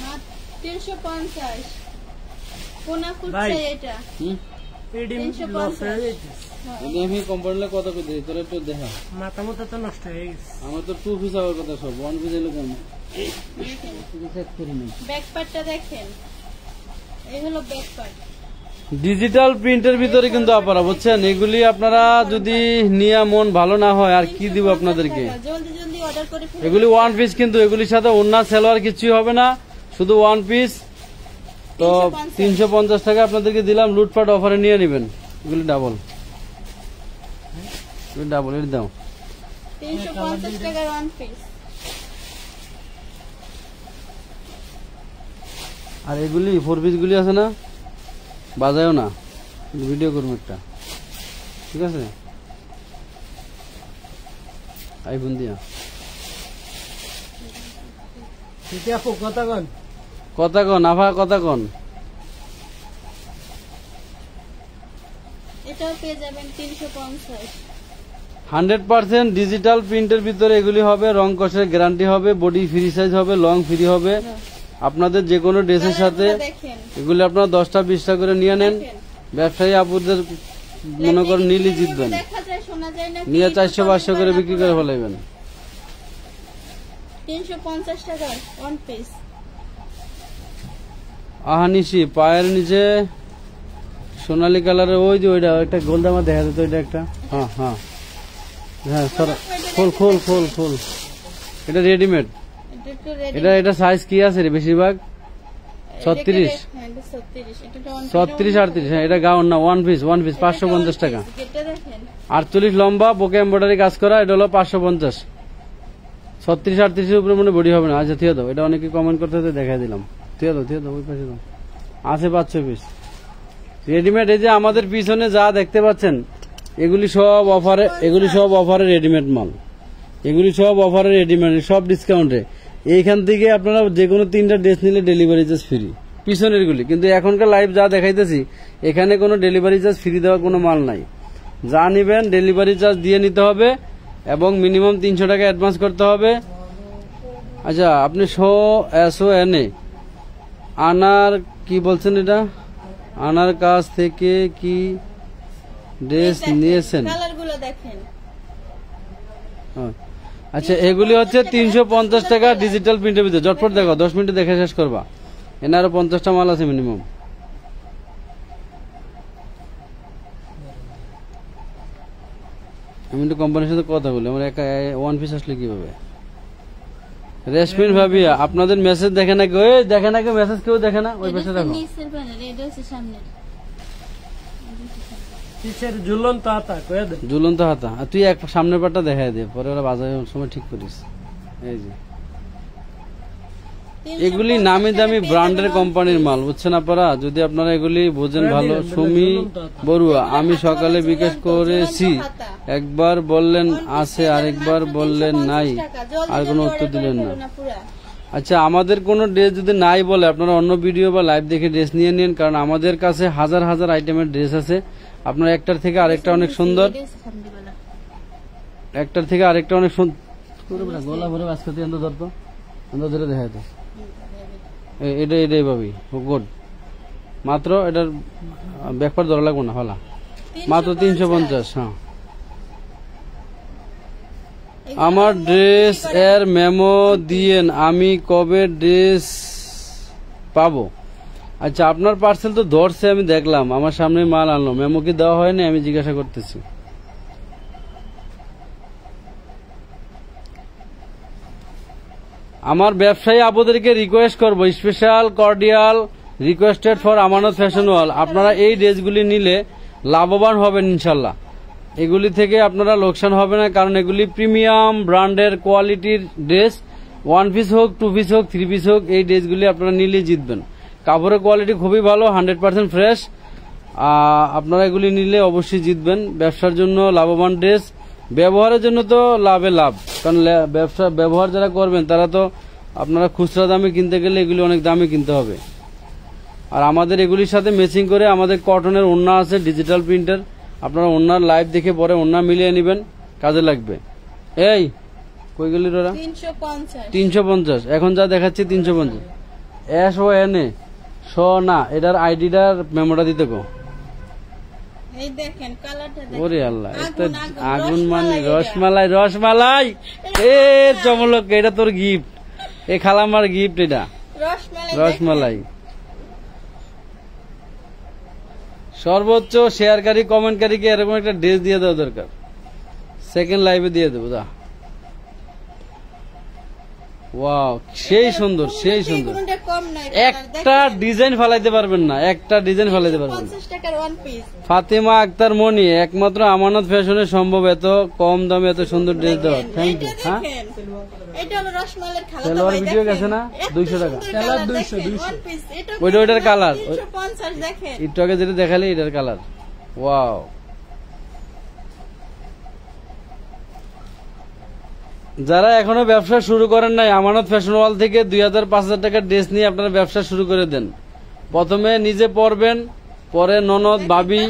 মাত্র 350। কোনা ফুট ভাই। চাই এটা। হুম, 350। এটা আমি কোম্পানিলে কত করে দিই, তোরা একটু দেখা। মাথা মতো তো নষ্ট হয়ে গেছে। আমার তো 2 পিস হওয়ার কথা, সব 1 পিস এলো কেন? চেক করি নাই। ব্যাকপ্যাকটা দেখেন, এই হলো ব্যাকপ্যাক। ডিজিটাল প্রিন্টের ভিতরে কিন্তু আপনারা বুঝছেন, এগুলি আপনারা যদি নিয়ে মন ভালো না হয় আর কি দিব আপনাদেরকে। জলদি জলদি অর্ডার করে ফেলুন। এগুলি 1 পিস, কিন্তু এগুলির সাথে ওন্না সালোয়ার কিছুই হবে না, শুধু 1 পিস। তো 350 টাকা আপনাদেরকে দিলাম, লুটপাট অফারে নিয়ে নেবেন। এগুলি ডাবল, ডাবল এর দাও। 350 টাকার ওয়ান পিস। আর এগুলি 4 পিস গুলি আছে না, বাজায়ও না, ভিডিও করবো একটা, ঠিক আছে? আইফোন দিয়া ঠিক আছে, কথা কন। কথা কন আভা, কথা কন। এটাও পেয়ে যাবেন 350। 100% ডিজিটাল প্রিন্টের ভিতরে এগুলি হবে, রং কষের গ্যারান্টি হবে, বডি ফ্রি সাইজ হবে, লং ফ্রি হবে। আপনাদের যে কোনো ড্রেসের সাথে দেখেন এগুলি আপনারা 10টা 20টা করে নিয়ে নেন। ব্যবসায়ী আপুদের মনে করেন নিলি জিতবেন, দেখা যায় শোনা যায় না, নিয়ে 400-500 করে বিক্রি করে ফেলাইবেন। 350 টাকার ওয়ান পিস। আহানিশি পায়ের নিচে সোনালী কালারের, ওই যে ওইটা একটা গোলদামা দেখা যেত, ওইটা একটা। হ্যাঁ হ্যাঁ হ্যাঁ, খোল খোল খোল খোল। এটা রেডিমেড, এটা একটু রেডি। এটা সাইজ কি আছে রে বেশিরভাগ? 36, হ্যাঁ এটা 36। এটা 36, 38। হ্যাঁ, এটা গাউন না, 1 পিস 550 টাকা। এটা দেখেন 48 লম্বা, বুকে এমব্রয়ডারি কাজ করা, এটা হলো 550। 36, 38 এর উপরে মনে বডি হবে না। আচ্ছা থিয়ে দাও, এটা অনেকে কমেন্ট করতে দেখাই দিলাম। থিয়ে দাও ওই পাশে দাও। আছে 500 পিস রেডিমেড। এই যে আমাদের পিছনে যা দেখতে পাচ্ছেন এগুলি সব অফারে, রেডিমেড মাল। এগুলি সব অফারে রেডিমেড, সব ডিসকাউন্টে। এইখান থেকে আপনারা যে কোনো 3টা ড্রেস নিলে ডেলিভারি চার্জ ফ্রি, পিছনের গুলি। কিন্তু এখনকার লাইভ যা দেখাইতেছি এখানে কোনো ডেলিভারি চার্জ ফ্রি দেওয়ার কোনো মাল নাই। যা নিবেন ডেলিভারি চার্জ দিয়ে নিতে হবে এবং মিনিমাম 300 টাকা অ্যাডভান্স করতে হবে। আচ্ছা, আপনি SONA আনার কি বলছেন, এটা আনার কাছ থেকে কি ড্রেস নিয়েছেন? কালারগুলো দেখেন। আচ্ছা, এগুলি হচ্ছে 350 টাকা ডিজিটাল প্রিন্টের ভিতরে। জটপট দেখো, 10 মিনিটে দেখে শেষ করবা। এনে আরো 50টা মাল আছে মিনিমাম। আমি একটু কোম্পানির সাথে কথা বলি, আমার একা 1 পিস আসলে কিভাবে? রেশমিন ভাবি, আপনাদের মেসেজ দেখে নাকি? ওই দেখে নাকি মেসেজ? কেউ দেখে না? ওই পাশে দেখো। নিচের প্যানেল, এটা হচ্ছে সামনে। পিছের ঝুলন্ত হাতা কয়ে দে। ঝুলন্ত হাতা। আর তুই এক সামনের পাটটা দেখাই দে, পরে ওরা বাজারের সময় ঠিক করিস। এই যে এগুলি নামি দামি ব্র্যান্ডের কোম্পানির মাল, বুঝছেন আপনারা? যদি আপনারা এগুলি বোঝেন ভালো। সুমি বড়ুয়া, আমি সকালে বিকাশ করেছি, একবার বললেন আছে, আরেকবার বললেন নাই, আর কোনো উত্তর দিলেন না। আচ্ছা, আমাদের কোনো ড্রেস যদি নাই বলে আপনারা অন্য ভিডিও বা লাইভ দেখে ড্রেস নিয়ে নিন, কারণ আমাদের কাছে হাজার হাজার আইটেমের ড্রেস আছে। আপনার একটার থেকে আরেকটা অনেক সুন্দর, একটার থেকে আরেকটা অনেক সুন্দর। গোলা ভরে আজকে ধরতো, ধরে দেখা যেত। এটাই ভাবি গুড। মাত্র এটার ব্যাকপার ধরা লাগবো না, হলা মাত্র 350। হ্যাঁ, আমার ড্রেস এর মেমো দিয়েন, আমি কবে ড্রেস পাবো? আচ্ছা, আপনার পার্সেল তো ধরছে, আমি দেখলাম, আমার সামনে মাল আনলো, মেমো কি দেওয়া হয়নি? আমি জিজ্ঞাসা করতেছি। আমার ব্যবসায়ী আপনাদেরকে রিকোয়েস্ট করবো, স্পেশাল কর্ডিয়াল রিকোয়েস্টেড ফর আমানত ফ্যাশন ওয়াল। আপনারা এই ড্রেসগুলি নিলে লাভবান হবেন ইনশাল্লাহ। এগুলি থেকে আপনারা লোকসান হবে না, কারণ এগুলি প্রিমিয়াম ব্র্যান্ডের কোয়ালিটির ড্রেস। 1 পিস হোক, 2 পিস হোক, 3 পিস হোক, এই ড্রেসগুলি আপনারা নিলেই জিতবেন। কাপড়ের কোয়ালিটি খুবই ভালো, 100% ফ্রেশ। আপনারা এগুলি নিলে অবশ্যই জিতবেন। ব্যবসার জন্য লাভবান ড্রেস, ব্যবহারের জন্য তো লাভে লাভ, কারণ ব্যবহার যারা করবেন তারা তো আপনারা খুচরা দামে কিনতে গেলে এগুলি অনেক দামে কিনতে হবে। আর আমাদের এগুলির সাথে ম্যাচিং করে আমাদের কটনের ওড়না আছে, ডিজিটাল প্রিন্টের। আপনারা ওড়নার লাইভ দেখে পরে ওড়না মিলিয়ে নেবেন, কাজে লাগবে। এই কই গেলি ওরা? 350। এখন যা দেখাচ্ছি 350। এস ও এনে স না, এটার আইডিটার মেমোটা দিতে গো। এই দেখেন কালারটা দেখেন, ওরে আল্লাহ, এটা আগুন মানে রসমালাই এটা। রসমালাই। এ চমলক, এটা তোর গিফট, এই খালামার গিফট এটা, রসমালাই। সর্বোচ্চ শেয়ারকারী কমেন্টকারীকে এরকম একটা ড্রেস দিয়ে দেওয়া দরকার। সেকেন্ড লাইভে দিয়ে দেবো। দা ওয়াও, সেই সুন্দর, সেই সুন্দর। কোনটা কম নাই, একটা ডিজাইন ফালাইতে পারবেন না, একটা ডিজাইন ফালাইতে পারবেন না। 50 টাকার ওয়ান পিস। ফাতেমা আক্তার মনি, একমাত্র আমানত ফ্যাশনে সম্ভব এত কম দামে এত সুন্দর ড্রেস দেওয়া। Thank you. হ্যাঁ, এটা হলো রসমালাইয়ের খালা। সেলোয়ার ভিডিও গেছে না 200 টাকা, কালার 200 ওইটার কালার 350 দেখেন। একটু আগে যেটা দেখালে এটার কালার। ওয়াও, যারা এখনো ব্যবসা শুরু করেন নাই, আমানত ফ্যাশন ওয়াল থেকে 2000-5000 টাকার ড্রেস নিয়ে আপনারা ব্যবসা শুরু করে দেন। প্রথমে নিজে পরবেন, পরে ননদ, ভাবি,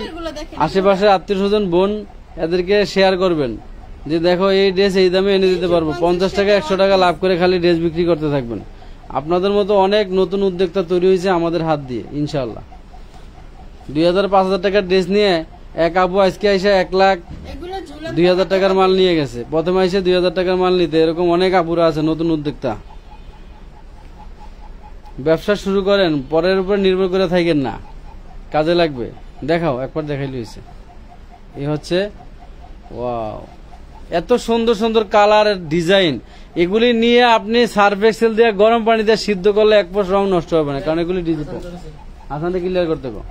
আশেপাশে আত্মীয় স্বজন, বোন, এদেরকে শেয়ার করবেন যে দেখো এই ড্রেস এই দামে এনে দিতে পারবো। 50 টাকা 100 টাকা লাভ করে খালি ড্রেস বিক্রি করতে থাকবেন। আপনাদের মতো অনেক নতুন উদ্যোক্তা তৈরি হয়েছে আমাদের হাত দিয়ে ইনশাআল্লাহ। 2000-5000 টাকার ড্রেস নিয়ে এক আপু আজকে এসে 1,02,000 টাকার মাল নিয়ে গেছে। প্রথমে এসে 2000 টাকার মাল নিতে, এরকম অনেক আপুরা আছে নতুন উদ্যোক্তা। ব্যবসা শুরু করেন, পরের উপর নির্ভর করে থাকেন না, কাজে লাগবে। দেখাও, একবার দেখাইলে হয়েছে। এই হচ্ছে ওয়াও, এত সুন্দর সুন্দর কালার ডিজাইন। এগুলি নিয়ে আপনি সার্ফ এক্সেল দিয়ে গরম পানি দিয়ে সিদ্ধ করলে 1% রং নষ্ট হবে না, কারণ এগুলি ডিজিটাল। আসানটা ক্লিয়ার করতে গো।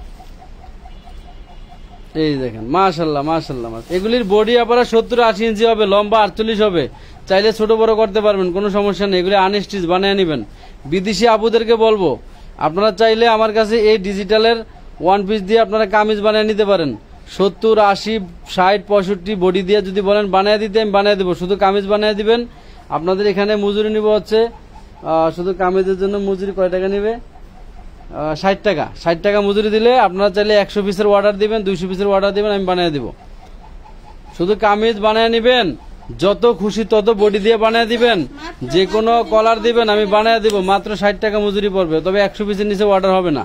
এই দেখেন, মাশাআল্লাহ মাশাআল্লাহ। এগুলির বডি আপনারা 70-80 ইঞ্চি হবে, লম্বা 48 হবে। চাইলে ছোট বড় করতে পারবেন, কোনো সমস্যা নেই। এগুলি আনস্টিচ বানিয়ে নেবেন। বিদেশি আপুদেরকে বলবো, আপনারা চাইলে আমার কাছে এই ডিজিটালের 1 পিস দিয়ে আপনারা কামিজ বানিয়ে নিতে পারেন। 70, 80, 60, 65 বডি দিয়ে যদি বলেন বানিয়ে দিতে, আমি বানিয়ে দেবো। শুধু কামিজ বানিয়ে দিবেন। আপনাদের এখানে মজুরি নিব হচ্ছে, শুধু কামিজের জন্য মজুরি কয় টাকা নেবে? 60 টাকা। 60 টাকা মজুরি দিলে আপনারা চাইলে 100 পিসের অর্ডার দিবেন, 200 পিসের অর্ডার দিবেন, আমি বানিয়ে দিব। শুধু কামিজ বানিয়ে নিবেন, যত খুশি তত বডি দিয়ে বানিয়ে দিবেন, যে কোনো কলার দিবেন, আমি বানিয়ে দিব। মাত্র 60 টাকা মজুরি পড়বে, তবে 100 পিসের নিচে অর্ডার হবে না।